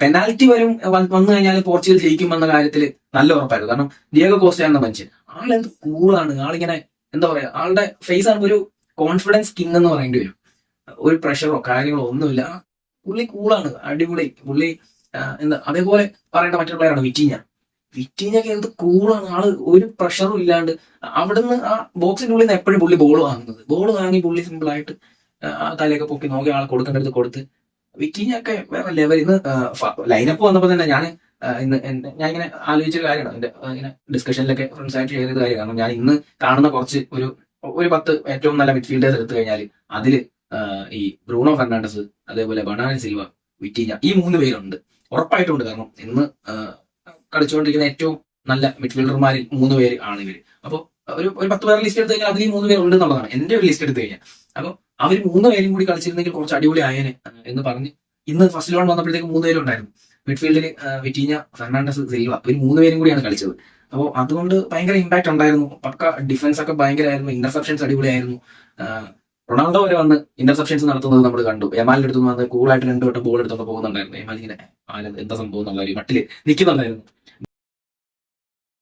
Penalty വരും വന്നു കഴിഞ്ഞാൽ പോർച്ചുഗൽ ജയിക്കുമെന്ന കാര്യത്തിൽ നല്ല ഉറപ്പായിരുന്നു. കാരണം ഡിയേഗോ കോസ്റ്റ എന്ന മനുഷ്യൻ ആളെന്ത് കൂളാണ്. ആളിങ്ങനെ എന്താ പറയാ, ആളുടെ ഫേസ് ആണ് ഒരു കോൺഫിഡൻസ് കിങ് എന്ന് പറയേണ്ടി വരും. ഒരു പ്രഷറോ കാര്യങ്ങളോ ഒന്നുമില്ല. പുള്ളി കൂളാണ്, അടിപൊളി പുള്ളി. എന്താ അതേപോലെ പറയേണ്ട മറ്റൊരു പ്ലെയറാണ് വിറ്റീഞ്ഞൊക്കെ എന്ത് കൂളാണ് ആള്. ഒരു പ്രഷറും ഇല്ലാണ്ട് അവിടുന്ന് ആ ബോക്സിന്റെ ഉള്ളിൽ നിന്ന് എപ്പോഴും പുള്ളി ബോൾ വാങ്ങുന്നത്. ബോൾ വാങ്ങി പുള്ളി സിമ്പിൾ ആയിട്ട് ആ തലയൊക്കെ പൊക്കി നോക്കി ആളെ കൊടുക്കേണ്ടത് കൊടുത്ത്. വിറ്റീഞ്ഞൊക്കെ വേറെ ലെവൽ. ഇന്ന് ലൈനപ്പ് വന്നപ്പോൾ തന്നെ ഞാൻ ഞാൻ ഇങ്ങനെ ആലോചിച്ച കാര്യമാണ്. എന്റെ ഇങ്ങനെ ഡിസ്കഷനിലൊക്കെ ഫ്രണ്ട്സ് ആയിട്ട് ഷെയർ ചെയ്ത കാര്യം. കാരണം ഞാൻ ഇന്ന് കാണുന്ന കുറച്ച് ഒരു 10 ഏറ്റവും നല്ല മിഡ്ഫീൽഡേഴ്സ് എടുത്തു കഴിഞ്ഞാൽ അതില് ഈ ബ്രൂണോ ഫെർണാണ്ടസ്, അതേപോലെ ബെർണാർഡോ സിൽവ, വിറ്റീഞ്ഞ, ഈ 3 പേരുണ്ട്, ഉറപ്പായിട്ടും ഉണ്ട്. കാരണം ഇന്ന് കളിച്ചുകൊണ്ടിരിക്കുന്ന ഏറ്റവും നല്ല മിഡ്ഫീൽഡർമാരിൽ 3 പേര് ആണ് ഇവര്. അപ്പോൾ ഒരു 10 പേരുടെ ലിസ്റ്റ് എടുത്തു കഴിഞ്ഞാൽ അതിൽ 3 പേര് ഉണ്ട് എന്നുള്ളതാണ് എന്റെ ഒരു ലിസ്റ്റ് എടുത്തു കഴിഞ്ഞാൽ. അപ്പോൾ അവർ 3 പേരും കൂടി കളിച്ചിരുന്നെങ്കിൽ കുറച്ച് അടിപൊളി ആയേനെ എന്ന് പറഞ്ഞ് ഇന്ന് ഫസ്റ്റ് ലോൺ വന്നപ്പോഴത്തേക്ക് 3 പേരും ഉണ്ടായിരുന്നു. മിഡ്ഫീൽഡിൽ വിറ്റീഞ്ഞ, ഫെർണാണ്ടസ്, സിൽവ, ഇവർ 3 പേരും കൂടിയാണ് കളിച്ചത്. അപ്പോൾ അതുകൊണ്ട് ഭയങ്കര ഇമ്പാക്ട് ഉണ്ടായിരുന്നു. പക്ക ഡിഫൻസ് ഒക്കെ ഭയങ്കരമായിരുന്നു. ഇന്റർസെപ്ഷൻസ് അടിപൊളിയായിരുന്നു. റൊണാൾഡോ വരെ വന്ന് ഇന്റർസെപ്ഷൻസ് നടത്തുന്നത് നമ്മൾ കണ്ടു. എമാലിന്റെ അടുത്ത് വന്ന് കൂളായിട്ട് 2 വട്ടം ബോൾ എടുത്തോണ്ട് പോകുന്നുണ്ടായിരുന്നു. എമാൽ ഇങ്ങനെ എന്താ സംഭവം എന്നുള്ള ഒരു മട്ടില് നിൽക്കുന്നുണ്ടായിരുന്നു.